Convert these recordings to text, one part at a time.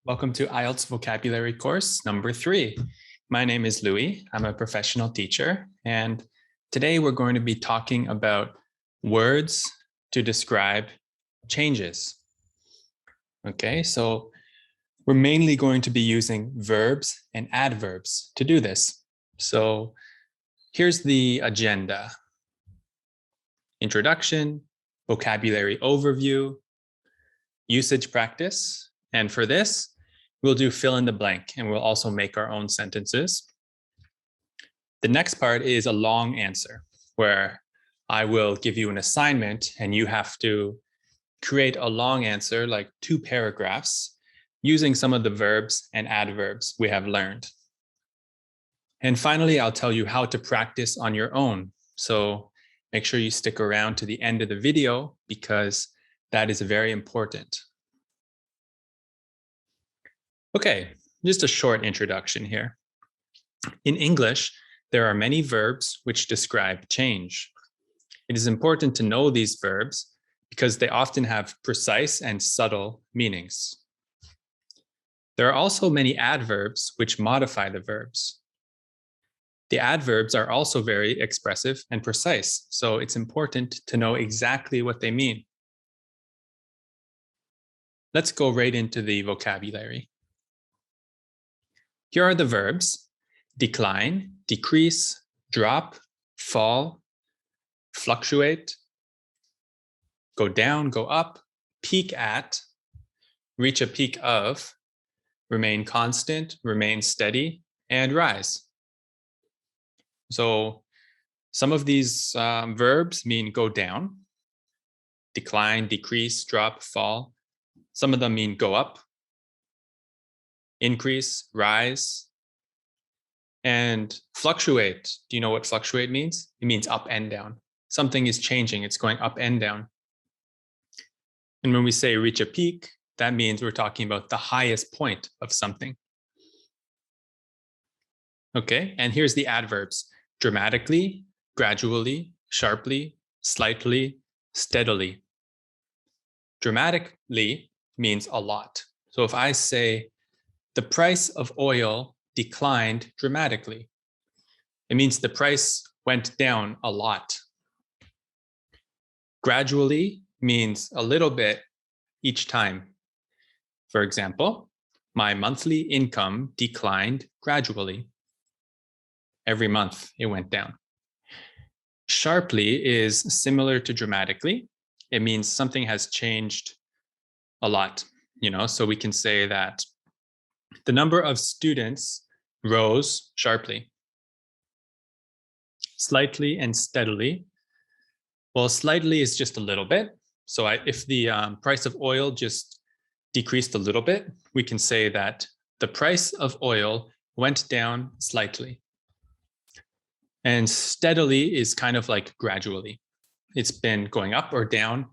Welcome to IELTS vocabulary course number 3. My name is Louis. I'm a professional teacher, and today we're going to be talking about words to describe changes. Okay, so we're mainly going to be using verbs and adverbs to do this. So here's the agenda: introduction, vocabulary overview, usage practice, and for this, we'll do fill in the blank, and we'll also make our own sentences. The next part is a long answer, where I will give you an assignment and you have to create a long answer, like 2 paragraphs, using some of the verbs and adverbs we have learned. And finally, I'll tell you how to practice on your own. So make sure you stick around to the end of the video because that is very important. Okay, just a short introduction here. In English, there are many verbs which describe change. It is important to know these verbs because they often have precise and subtle meanings. There are also many adverbs which modify the verbs. The adverbs are also very expressive and precise, so it's important to know exactly what they mean. Let's go right into the vocabulary. Here are the verbs: decline, decrease, drop, fall, fluctuate, go down, go up, peak at, reach a peak of, remain constant, remain steady, and rise. So some of these verbs mean go down: decline, decrease, drop, fall. Some of them mean go up: increase, rise, and fluctuate. Do you know what fluctuate means? It means up and down. Something is changing, it's going up and down. And when we say reach a peak, that means we're talking about the highest point of something. Okay, and here's the adverbs: dramatically, gradually, sharply, slightly, steadily. Dramatically means a lot. So if I say the price of oil declined dramatically, it means the price went down a lot. Gradually means a little bit each time. For example, my monthly income declined gradually. Every month it went down. Sharply is similar to dramatically. It means something has changed a lot, so we can say that the number of students rose sharply. Slightly and steadily. Well, slightly is just a little bit. So if the price of oil just decreased a little bit, we can say that the price of oil went down slightly. And steadily is kind of like gradually. It's been going up or down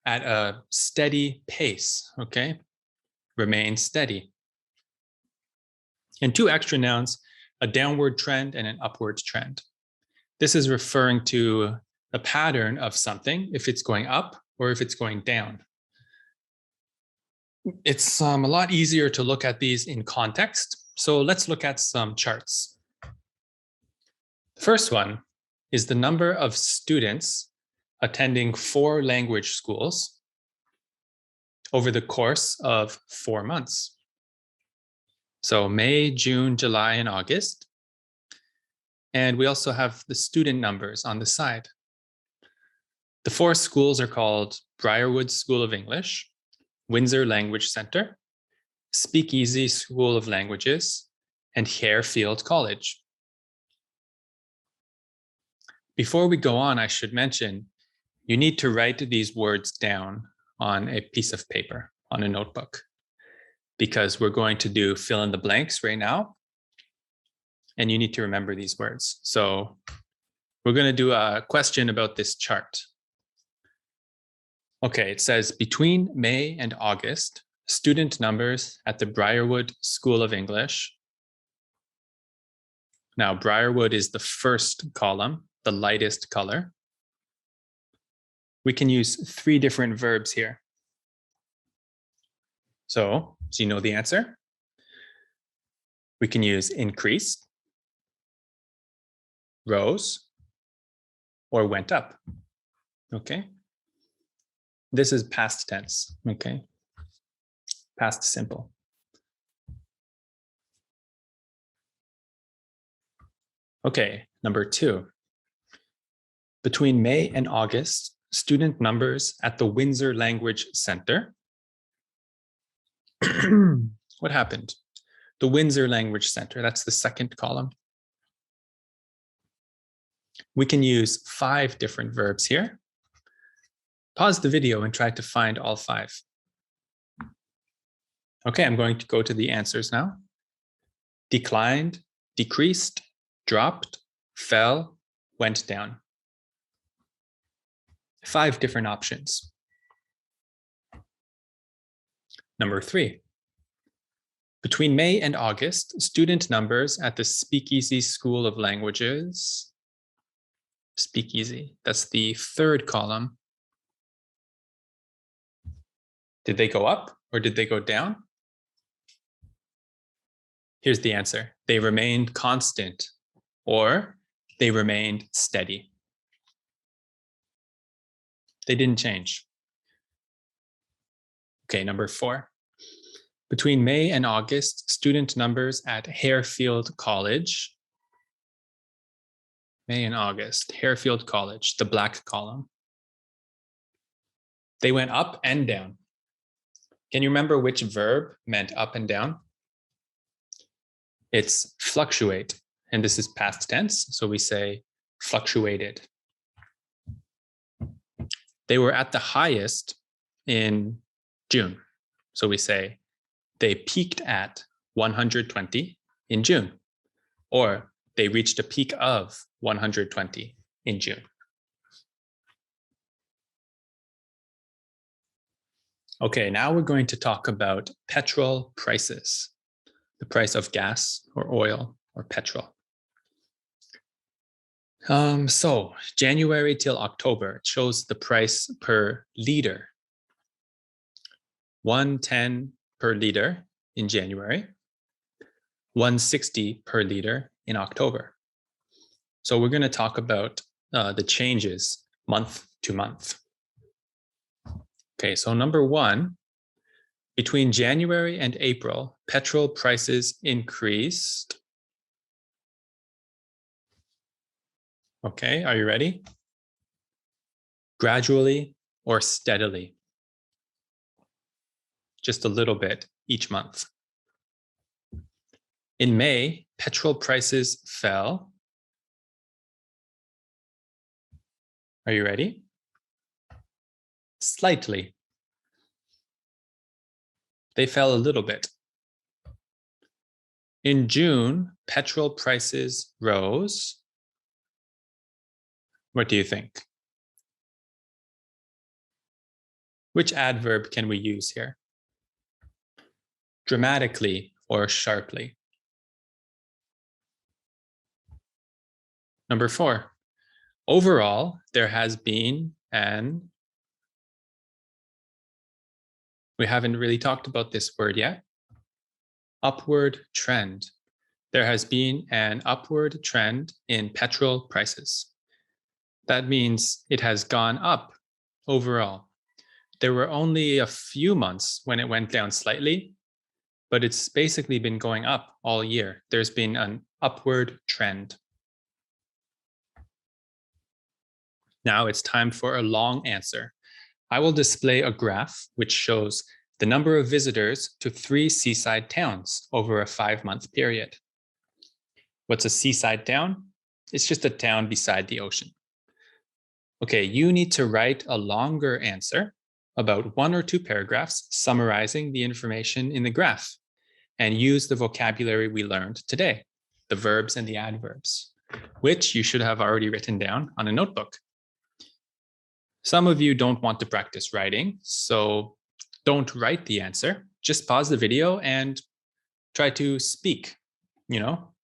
at a steady pace, okay? Remain steady. And 2 extra nouns: a downward trend and an upward trend. This is referring to the pattern of something, if it's going up or if it's going down. It's a lot easier to look at these in context. So let's look at some charts. The first one is the number of students attending 4 language schools over the course of 4 months. So May, June, July, and August. And we also have the student numbers on the side. The 4 schools are called Briarwood School of English, Windsor Language Center, Speakeasy School of Languages, and Harefield College. Before we go on, I should mention, you need to write these words down on a piece of paper, on a notebook, because we're going to do fill in the blanks right now, and you need to remember these words. So we're going to do a question about this chart. Okay, it says between May and August, student numbers at the Briarwood School of English. Now, Briarwood is the first column, the lightest color. We can use 3 different verbs here. So, do you know the answer? We can use increased, rose, or went up. Okay. This is past tense. Okay. Past simple. Okay, number 2. Between May and August, student numbers at the Windsor Language Center. What happened? The Windsor Language Center, that's the second column. We can use 5 different verbs here. Pause the video and try to find all 5. Okay, I'm going to go to the answers now. Declined, decreased, dropped, fell, went down. 5 different options. Number 3. Between May and August, student numbers at the Speakeasy School of Languages. Speakeasy, that's the third column. Did they go up or did they go down? Here's the answer. They remained constant or they remained steady. They didn't change. Okay, number 4. Between May and August, student numbers at Harefield College. May and August, Harefield College, the black column. They went up and down. Can you remember which verb meant up and down? It's fluctuate, and this is past tense, so we say fluctuated. They were at the highest in June, so we say they peaked at 120 in June, or they reached a peak of 120 in June. Okay, now we're going to talk about petrol prices, the price of gas or oil or petrol. So January till October, it shows the price per liter. 110 per liter in January, 160 per liter in October. So we're going to talk about the changes month to month. Okay, so number 1, between January and April, petrol prices increased. Okay, are you ready? Gradually or steadily? Just a little bit each month. In May, petrol prices fell. Are you ready? Slightly. They fell a little bit. In June, petrol prices rose. What do you think? Which adverb can we use here? Dramatically or sharply? Number 4, overall, there has been an, we haven't really talked about this word yet, upward trend. There has been an upward trend in petrol prices. That means it has gone up overall. There were only a few months when it went down slightly, but it's basically been going up all year. There's been an upward trend. Now it's time for a long answer. I will display a graph which shows the number of visitors to 3 seaside towns over a 5-month period. What's a seaside town? It's just a town beside the ocean. Okay, you need to write a longer answer, about 1 or 2 paragraphs, summarizing the information in the graph, and use the vocabulary we learned today, the verbs and the adverbs, which you should have already written down on a notebook. Some of you don't want to practice writing, so don't write the answer. Just pause the video and try to speak,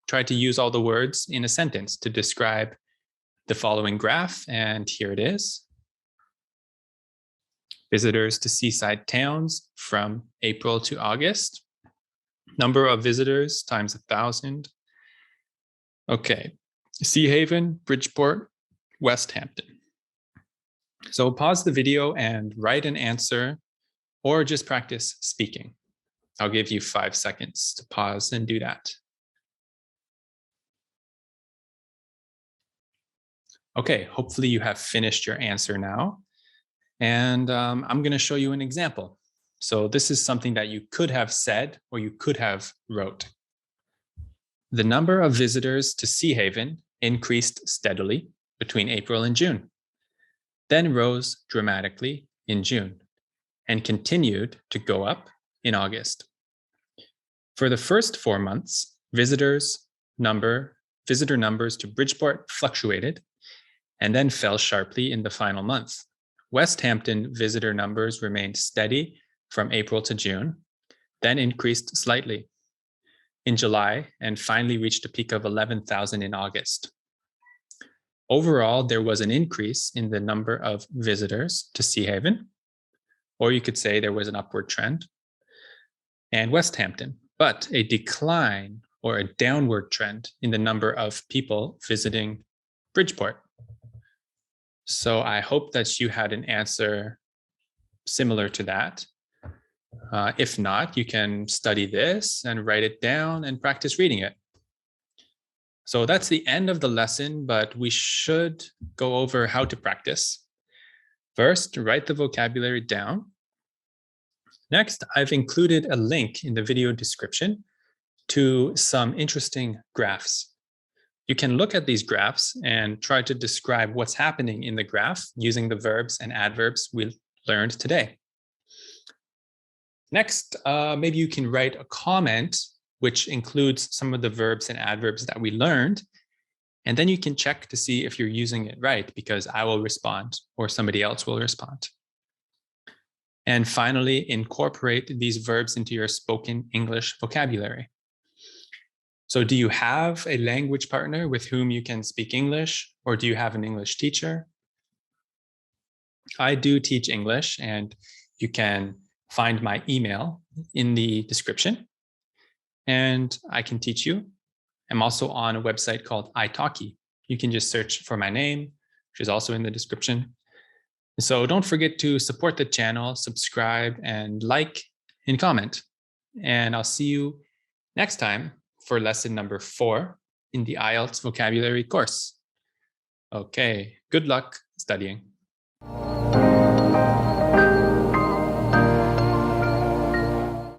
try to use all the words in a sentence to describe the following graph, and here it is. Visitors to seaside towns from April to August. Number of visitors times 1,000. Okay, Sea Haven, Bridgeport, West Hampton. So pause the video and write an answer or just practice speaking. I'll give you 5 seconds to pause and do that. Okay, hopefully you have finished your answer now. And I'm going to show you an example. So this is something that you could have said or you could have wrote. The number of visitors to Sea Haven increased steadily between April and June, then rose dramatically in June, and continued to go up in August. For the first 4 months, visitor numbers to Bridgeport fluctuated and then fell sharply in the final month. West Hampton visitor numbers remained steady from April to June, then increased slightly in July and finally reached a peak of 11,000 in August. Overall, there was an increase in the number of visitors to Sea Haven, or you could say there was an upward trend, and West Hampton, but a decline or a downward trend in the number of people visiting Bridgeport. So I hope that you had an answer similar to that. If not, you can study this and write it down and practice reading it. So that's the end of the lesson, but we should go over how to practice. First, write the vocabulary down. Next, I've included a link in the video description to some interesting graphs. You can look at these graphs and try to describe what's happening in the graph using the verbs and adverbs we learned today. Next, maybe you can write a comment which includes some of the verbs and adverbs that we learned, and then you can check to see if you're using it right, because I will respond or somebody else will respond. And finally, incorporate these verbs into your spoken English vocabulary. So do you have a language partner with whom you can speak English, or do you have an English teacher? I do teach English, and you can find my email in the description, and I can teach you. I'm also on a website called italki. You can just search for my name, which is also in the description. So don't forget to support the channel, subscribe, and like and comment. And I'll see you next time for lesson number 4 in the IELTS vocabulary course. Okay, good luck studying.